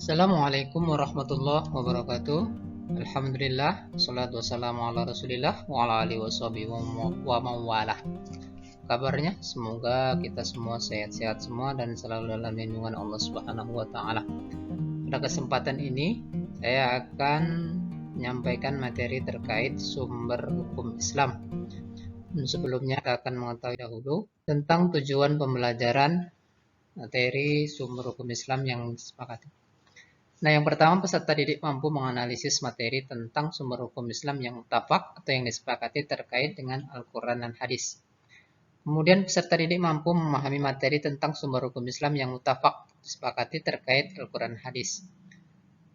Assalamualaikum warahmatullahi wabarakatuh. Alhamdulillah, salatu wassalamu ala rasulillah wa ala alihi washabihi wa mawalah. Kabarnya semoga kita semua sehat-sehat semua dan selalu dalam lindungan Allah Subhanahu wa taala. Pada kesempatan ini saya akan menyampaikan materi terkait sumber hukum Islam. Sebelumnya kita akan mengetahui dahulu tentang tujuan pembelajaran materi sumber hukum Islam yang disepakati. Nah, yang pertama, peserta didik mampu menganalisis materi tentang sumber hukum Islam yang muttafaq atau yang disepakati terkait dengan Al-Quran dan Hadis. Kemudian, peserta didik mampu memahami materi tentang sumber hukum Islam yang muttafaq disepakati terkait Al-Quran dan Hadis.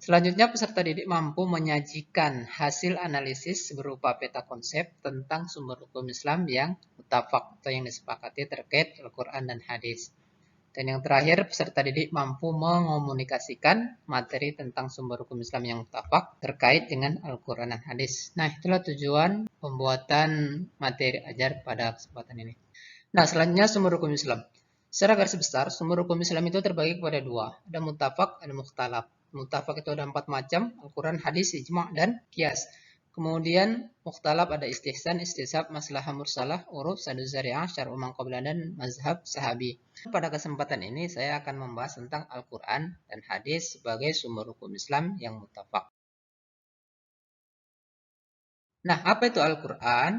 Selanjutnya, peserta didik mampu menyajikan hasil analisis berupa peta konsep tentang sumber hukum Islam yang muttafaq atau yang disepakati terkait Al-Quran dan Hadis. Dan yang terakhir, peserta didik mampu mengomunikasikan materi tentang sumber hukum Islam yang muttafaq terkait dengan Al-Quran dan Hadis. Nah, itulah tujuan pembuatan materi ajar pada kesempatan ini. Nah, selanjutnya sumber hukum Islam. Secara garis besar, sumber hukum Islam itu terbagi kepada dua. Ada muttafaq, ada mukhtalaf. Muttafaq itu ada 4 macam, Al-Quran, Hadis, Ijma' dan Qiyas. Kemudian mukhtalaf ada istihsan, istisab, maslahah mursalah, uruf, sadu zari'ah, syar'u man qabla dan mazhab sahabi. Pada kesempatan ini saya akan membahas tentang Al-Quran dan Hadis sebagai sumber hukum Islam yang muttafaq. Nah, apa itu Al-Quran?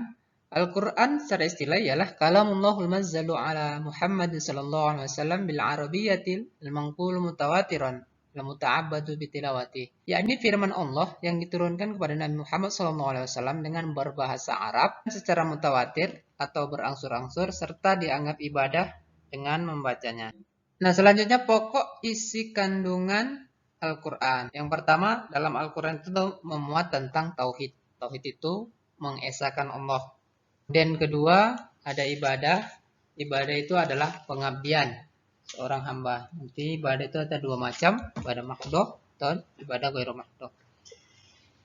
Al-Quran secara istilah ialah kalamullahul mazzalu ala Muhammad sallallahu alaihi wasallam bil arabiyyatil manqul mutawatiran la muta'abbadu bitilawati, yakni firman Allah yang diturunkan kepada Nabi Muhammad SAW dengan berbahasa Arab secara mutawatir atau berangsur-angsur serta dianggap ibadah dengan membacanya. Nah, selanjutnya pokok isi kandungan Al-Quran. Yang pertama, dalam Al-Quran itu memuat tentang tauhid. Tauhid itu mengesahkan Allah. Dan kedua, ada ibadah. Ibadah itu adalah pengabdian seorang hamba. Nanti ibadah itu ada 2 macam, ibadah makhdhah dan ibadah ghairu makhdhah.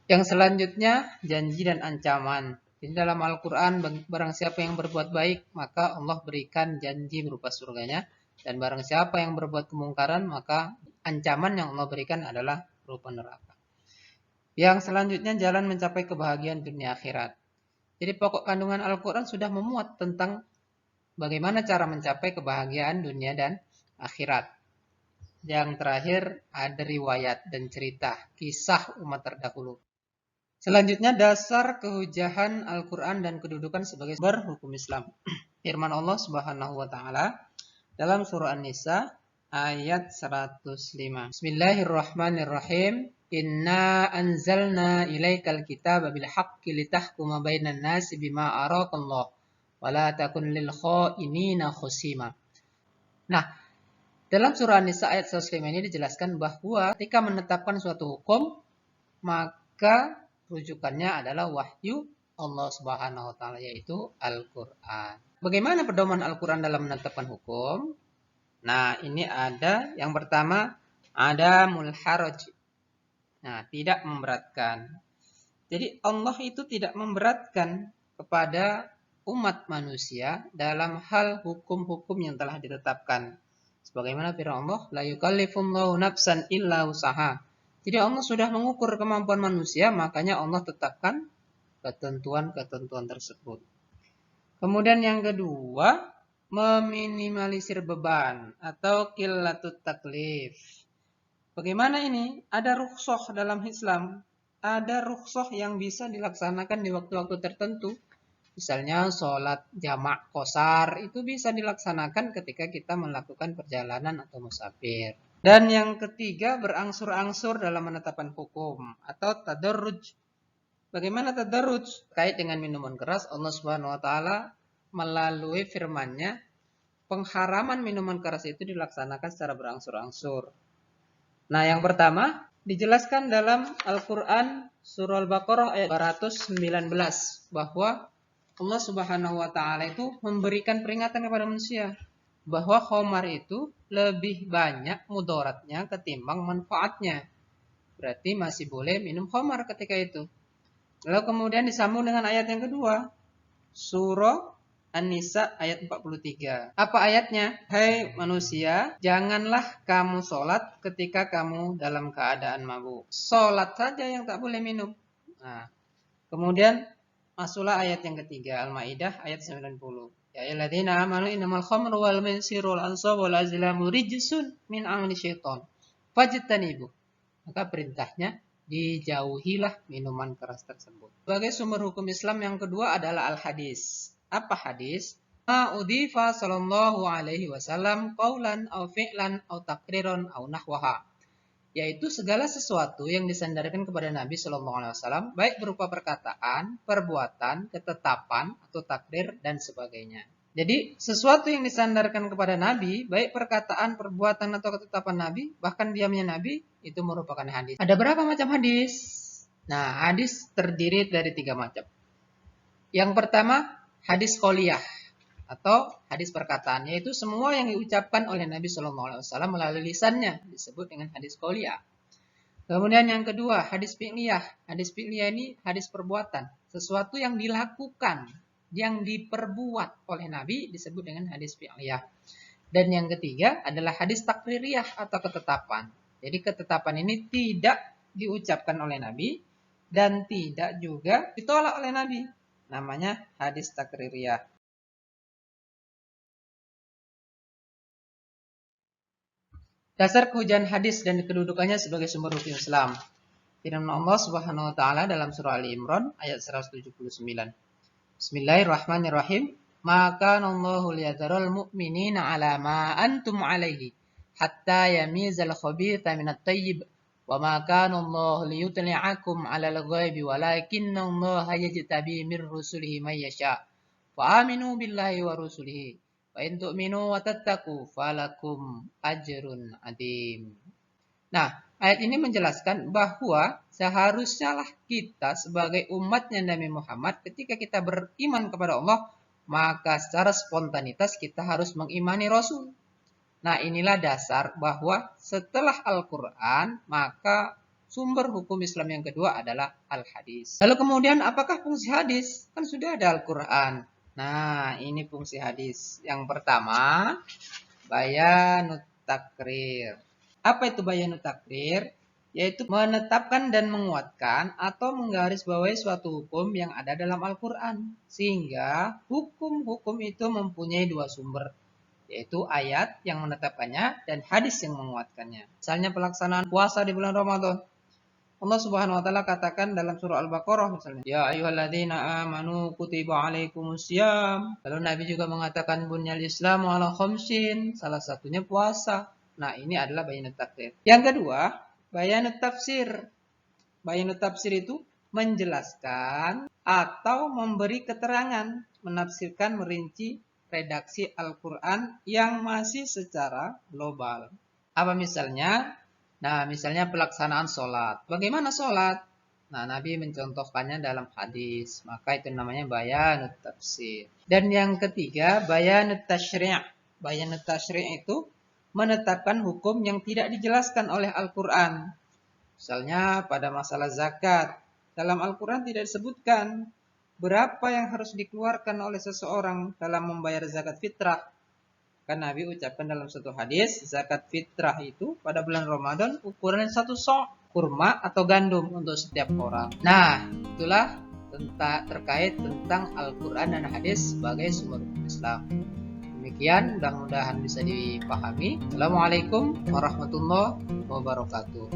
Yang selanjutnya, janji dan ancaman. Jadi dalam Al-Quran, barang siapa yang berbuat baik, maka Allah berikan janji berupa surganya. Dan barang siapa yang berbuat kemungkaran, maka ancaman yang Allah berikan adalah berupa neraka. Yang selanjutnya, jalan mencapai kebahagiaan dunia akhirat. Jadi pokok kandungan Al-Quran sudah memuat tentang bagaimana cara mencapai kebahagiaan dunia dan akhirat. Yang terakhir ada riwayat dan cerita, kisah umat terdahulu. Selanjutnya dasar kehujahan Al-Quran dan kedudukan sebagai sumber hukum Islam. Firman Allah Subhanahu wa taala dalam surah An-Nisa ayat 105. Bismillahirrahmanirrahim. Inna anzalna ilaikal kitaba bil haqqi litahkuma bainan nasi bima araqallah wa la takun lil kha'inina khusima. Nah, dalam surah An-Nisa ayat 105 ini dijelaskan bahwa ketika menetapkan suatu hukum, maka rujukannya adalah wahyu Allah Subhanahu wa taala, yaitu Al-Qur'an. Bagaimana pedoman Al-Qur'an dalam menetapkan hukum? Nah, ini ada yang pertama, ada mulharaj. Nah, tidak memberatkan. Jadi Allah itu tidak memberatkan kepada umat manusia dalam hal hukum-hukum yang telah ditetapkan. Sebagaimana firman Allah, la yukallifullahu nafsan illa usaha. Jadi Allah sudah mengukur kemampuan manusia, makanya Allah tetapkan ketentuan-ketentuan tersebut. Kemudian yang kedua, meminimalisir beban atau qillatut taklif. Bagaimana ini? Ada rukhsah dalam Islam. Ada rukhsah yang bisa dilaksanakan di waktu-waktu tertentu. Misalnya sholat jamak qashar itu bisa dilaksanakan ketika kita melakukan perjalanan atau musafir. Dan yang ketiga, berangsur-angsur dalam menetapkan hukum atau tadarruj. Bagaimana tadarruj? Terkait dengan minuman keras, Allah Subhanahu wa taala melalui firman-Nya, pengharaman minuman keras itu dilaksanakan secara berangsur-angsur. Nah, yang pertama dijelaskan dalam Al-Quran surah Al-Baqarah ayat 219 bahwa Allah Subhanahu wa taala itu memberikan peringatan kepada manusia bahwa khamar itu lebih banyak mudaratnya ketimbang manfaatnya. Berarti masih boleh minum khamar ketika itu. Lalu kemudian disambung dengan ayat yang kedua, surah An-Nisa ayat 43. Apa ayatnya? Hai manusia, janganlah kamu sholat ketika kamu dalam keadaan mabuk. Sholat saja yang tak boleh minum. Nah, kemudian masuklah ayat yang ketiga, Al-Maidah ayat 90. Ya ayyuhalladzina amanu innamal khamru wal maisiru wal ansabu wal azlamu rijsun min amali syaiton. Fajtanibu. Maka perintahnya dijauhilah minuman keras tersebut. Sebagai sumber hukum Islam yang kedua adalah al-hadis. Apa hadis? Ma udhifa sallallahu alaihi wasallam qaulan au fi'lan au taqriran au nahwaha. Yaitu segala sesuatu yang disandarkan kepada Nabi sallallahu alaihi wasallam baik berupa perkataan, perbuatan, ketetapan atau takrir dan sebagainya. Jadi sesuatu yang disandarkan kepada Nabi, baik perkataan, perbuatan atau ketetapan Nabi, bahkan diamnya Nabi, itu merupakan hadis. Ada berapa macam hadis? Nah, hadis terdiri dari 3 macam. Yang pertama, hadis qauliyah atau hadis perkataan, yaitu semua yang diucapkan oleh Nabi SAW melalui lisannya disebut dengan hadis qauliyah. Kemudian yang kedua, hadis fi'liyah. Hadis fi'liyah ini hadis perbuatan, sesuatu yang dilakukan, yang diperbuat oleh Nabi disebut dengan hadis fi'liyah. Dan yang ketiga adalah hadis takririyah atau ketetapan. Jadi ketetapan ini tidak diucapkan oleh Nabi dan tidak juga ditolak oleh Nabi. Namanya hadis takririyah. Dasar kehujanan hadis dan kedudukannya sebagai sumber hukum Islam. Firman Allah Subhanahu wa taala dalam surah Ali Imran ayat 179. Bismillahirrahmanirrahim. Maka Allahu liyadharul mu'minina 'ala ma antum 'alaihi hatta yamizal khabitha minat thayyib wa ma kana Allahu liyutli'akum 'alal ghaibi walakinna Allaha yajtabi mir rusulihi may yasha. Wa aminu billahi wa rusulihi. Wa in tu'minu wa tattaqu falakum ajrun adim. Nah, ayat ini menjelaskan bahwa seharusnya lah kita sebagai umatnya Nabi Muhammad ketika kita beriman kepada Allah, maka secara spontanitas kita harus mengimani Rasul. Nah, inilah dasar bahwa setelah Al-Quran, maka sumber hukum Islam yang kedua adalah Al-Hadis. Lalu kemudian apakah fungsi hadis? Kan sudah ada Al-Quran. Nah, ini fungsi hadis. Yang pertama, bayanut takrir. Apa itu bayanut takrir? Yaitu menetapkan dan menguatkan atau menggarisbawahi suatu hukum yang ada dalam Al-Quran. Sehingga hukum-hukum itu mempunyai 2 sumber. Yaitu ayat yang menetapkannya dan hadis yang menguatkannya. Misalnya pelaksanaan puasa di bulan Ramadan. Allah Subhanahu wa taala katakan dalam surah Al-Baqarah misalnya, ya ayyuhalladzina amanu kutiba alaikumusiyam. Lalu Nabi juga mengatakan bunyal Islamu ala khamsin, salah satunya puasa. Nah, ini adalah bayanut takrir. Yang kedua, bayanut tafsir. Bayanut tafsir itu menjelaskan atau memberi keterangan, menafsirkan, merinci redaksi Al-Quran yang masih secara global. Apa misalnya? Nah, misalnya pelaksanaan sholat. Bagaimana sholat? Nah, Nabi mencontohkannya dalam hadis. Maka itu namanya bayanut tafsir. Dan yang ketiga, bayanut tasyri'. Bayanut tasyri' itu menetapkan hukum yang tidak dijelaskan oleh Al-Quran. Misalnya pada masalah zakat. Dalam Al-Quran tidak disebutkan berapa yang harus dikeluarkan oleh seseorang dalam membayar zakat fitrah. Kan Nabi ucapkan dalam satu hadis, zakat fitrah itu pada bulan Ramadan ukurannya 1 sok kurma atau gandum untuk setiap orang. Nah, itulah terkait tentang Al-Quran dan hadis sebagai sumber hukum Islam. Demikian, mudah-mudahan bisa dipahami. Assalamualaikum warahmatullahi wabarakatuh.